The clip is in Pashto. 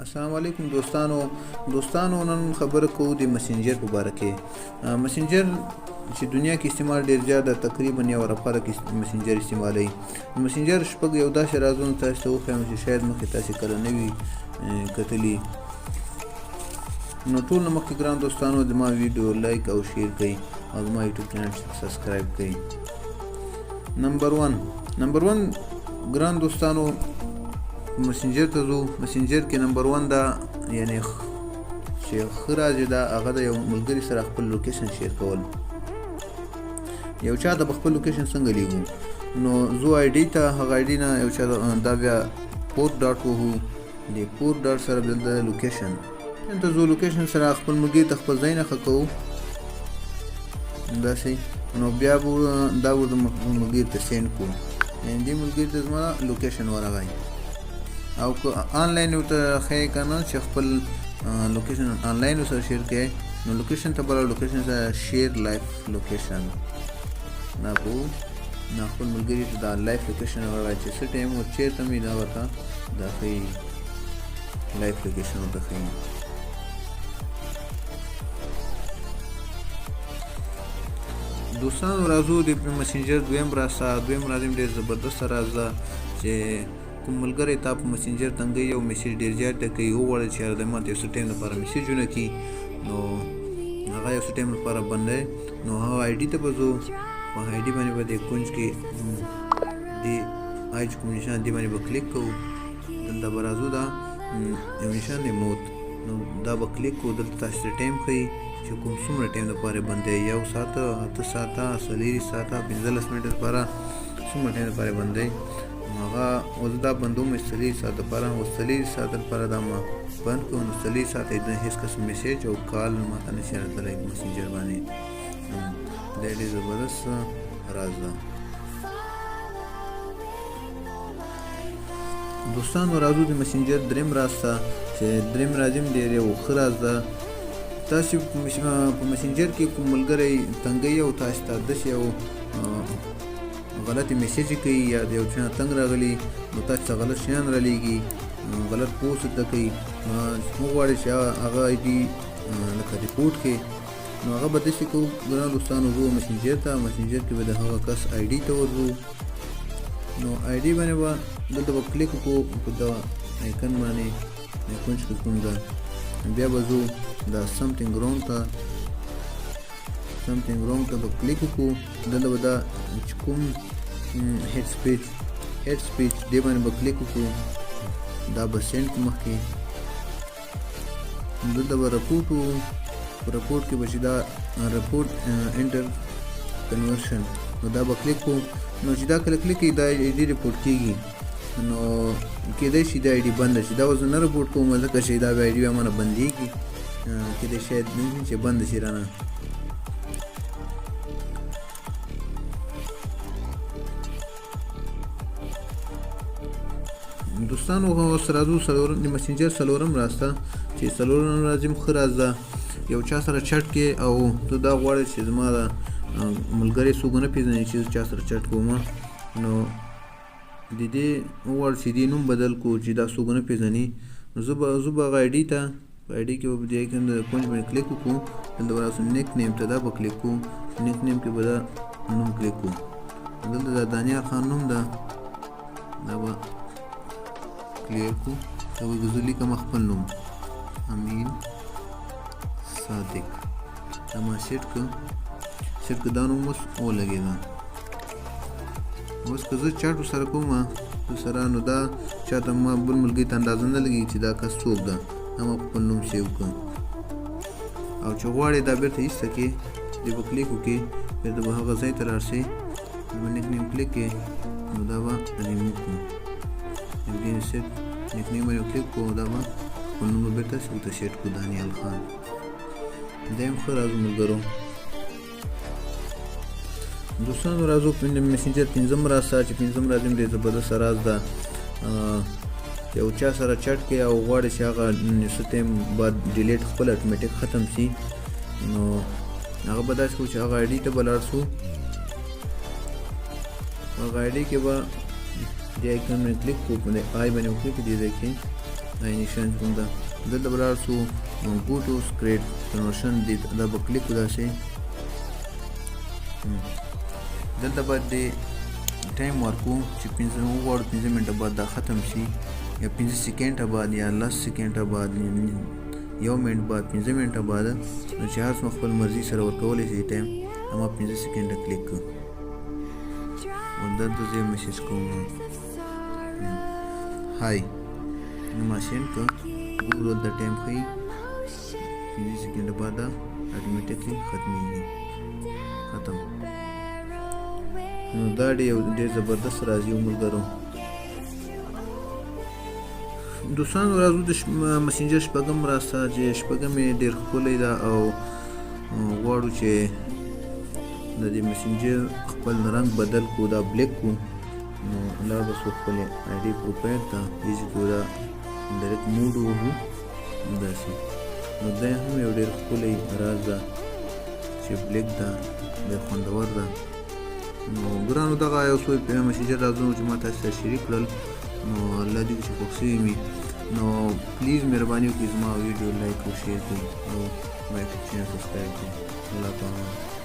السلام علیکم دوستانو نن خبره کوو د مسنجر په باره کې. مسنجر چې دنیا کې استعمال ډیر زیات ده، تقریبا یو افغان کې مسنجر استعمالوي. مسنجر شپږ یو داسې رازونه تاسو ته وښیم چې شاید مخکې تاسو کله نه وي کتلي. نو ټول نه مخکې ګران دوستانو زما ویډیو لایک او شیر کړئ او زما یوټیوب چینل سبسکرایب کړئ. نمبر 1 ګران دوستانو مسنجر ته ځو. مسنجر کې نمبر 1 دا یعنی چې ښه راز یې دا هغه د یو ملګري سره خپل لوکیشن شیر کول. یو چا ته خپل لوکیشن څنګه لیږو؟ نو زو آی ډي ته هغه آی ډي نه یو چا دا بیا پورت ډاټ وهو، د پورت ډاټ سره دلته لوکیشن دلته زو لوکیشن سره خپل ملګري ته خپل ځای نښه کوو داسې. نو بیا به دا ورته ملګري ته سینډ کړو، یعنې دې ملګري ته زما لوکیشن ورغی. او که آنلاین ورته ښیې که نه چې خپل لوکیشن آنلاین ورسره شیر کړئ، نو لوکیشن ته به لوکیشن سره شیر لایف لوکیشن دا به نو خپل ملګري ته دا لایف لوکیشن ورغی چې څه ټایم ور چېرته مې دا ورته دا ښیي لایف لوکیشن ورته ښیي. دوستانو راځو د مسنجر دویم راز هم ډېر زبردست راز ده چې کوم ملګری تا په مسنجر تنګوي او میسیج ډېر زیات کوي، وغواړي چې یاره د ما ته یو څه ټایم لپاره میسیجونه کړي، نو هغه یو څه ټایم لپاره بندوي. نو هغه آی ډي ته به ځو، په آی ډي باندې به د کونج کې د آی چې کوم نشان دې باندې به کلیک کوو. دلته به راځو دا یو نشان دی موت، نو دا به کلیک کوو. دلته تاسو ته ټایم ښیي چې کوم څومره ټایم لپاره بندوي، 1 ساعته 8 ساعته 4 ساعته 15 منټه لپاره څومره ټایم لپاره بندوي. هغه اوس دا بندوم 4 ساعته لپاره، اوس 4 ساعته لپاره دا ما بند کړو. نو 4 ساعته د هیڅ قسم میسیج او کال ماته نشي راتلی مسنجر باندې. دا ډېر زبردست راز ده. دوستانو راځو د مسنجر دریم راز ته، چې دریم راز هم ډېر یو ښه راز ده. تاسو په مسنجر کې کوم ملګری تنګوي او تاسو ته داسې یو غلطی میسیج کوي یا د یو چا تنګ راغلی، نو تاسو ته غلط شیان رالیږي، غلط پوسټ ته کوي، وغواړئ چې هغه آی ډي لکه ریپورټ کړي، نو هغه به داسې کوو ګران دوستانو. ځو مسنجر ته، مسنجر کې به د هغه کس آی ډي ته ورځو. نو آی ډي باندې به دلته به کلیک وکړو په دا آیکن باندې کونج کې کوم ده، بیا به ځو دا سمثینګ رونګ ته به کلیک وکړو. دلته به دا چې کوم هیډ سپیچ دې باندې به کلیک وکړو، دا به سینډ کړو مخکې. دلته به رپورټ کې به چې دا رپورټ انټر کنورشن، نو دا به کلیک کړو. نو چې دا کله کلیک کړي دا آی ډي رپورټ کېږي، نو کېدای شي دا آی ډي بنده شي. دا اوس نه رپورټ کوم ځکه چې دا آی ډي بیا مانه بندېږي، کېدای شاید چې بند شي رانه. دوستانو اوس راځو د مسنجر څلورم راز ته، چې څلورم راز هم ښه راز ده. یو چا سره چټ کې او ته دا غواړې چې زما د ملګری څوک ونه پېژني چې چا سره چټ کوم، نو د دې وغواړو چې دې نوم بدل کړو چې دا څوک ونه پېژني. نو زه به هغه آی ډي ته په آی ډي کې به د آیکن د کونج باندې کلیک وکړو. دلته به راسو نیک نیم ته دا به کلیک کړو، نیک نیم کې به دا نوم کلیک کړو. دلته د دانیال خان نوم ده، دا به کلیر کړو. دا به زه لیکم خپل نوم امین صادق، دا ما سیټ کړ دا نوم اوس ولګېده. اوس که زه چاټ ورسره کوم سره، نو دا چاته ما بل ملګري ته اندازه نه لګېږي چې دا کس څوک ده. دا ما خپل نوم سیو کړ، او چې غواړې دا بېرته ایسته کړې دې به کلیک وکړې، بېرته به هغه ځای ته راشئ، به نیک نیم کلیک کړې، نو دا به ریموو کړو. سیټ نیک نیم باندې کلیک کړو، دا به خپل نوم به بېرته ورته سیټ کړو دانیال خان. دا هم ښه راز ملګرو. دوستانو راځو مسنجر پنځم راز ته، چې پنځم راز هم ډېر زبردست راز ده. یو چا سره چټ کې او غواړي چې هغه څه ټایم بعد ډیلیټ خپل اتوماتیک ختم شي، نو هغه به داسې کوو چې هغه آی ډي ته به لاړ شو. هغه آی ډي کې به د آیکن باندې کلیک کوو، په آی باندې وکړئ په دې ځای کې نشان کوم ده دلته به لاړ شو go to create conversion دی دا به کلیک کړو داسې دلته باید د ټایم ورکو چې 5 منټه بعد دا ختم شي یا 5 سکینډه بعد یا 10 سکینډه بعد 1 منټ بعد 5 منټه بعد نو چې هر څومره خپل مرضي سره ورکولی شي ټایم اما 5 سکینډه کلیک کړو او دلته زه میسج کوم هاي نو ما سینډ کړ ګورو د ټایم ښیي 5 سکینډه بعد اټومیټیکلی ختمیږي ختم نو دا ډېر زبردست راځي ملګرو دوستانو راځو د مسنجر شپږم راسته چې شپږم یې ډېر ښکلی ده او غواړو چې د دې مسنجر خپل رنګ بدل کړو دا بلیک کړو نو لاړ به څو خپل آی ډي پروفایل ته ایزي کړو دا ډایرکټ موډ ووهو داسې نو دا هم یو ډېر ښکلی راز ده چې بلیک ده ډېر خوندور ده نو ګرانو دغه یو څو مسنجر رازونه چې ما تاسو سره شریک کړل نو الله دې چې خوښ شوي وي نو پلیز مهرباني وکړئ زما ویډیو لایک او شیر کړئ او ما چینل سبسکرایب کړئ الله تعالی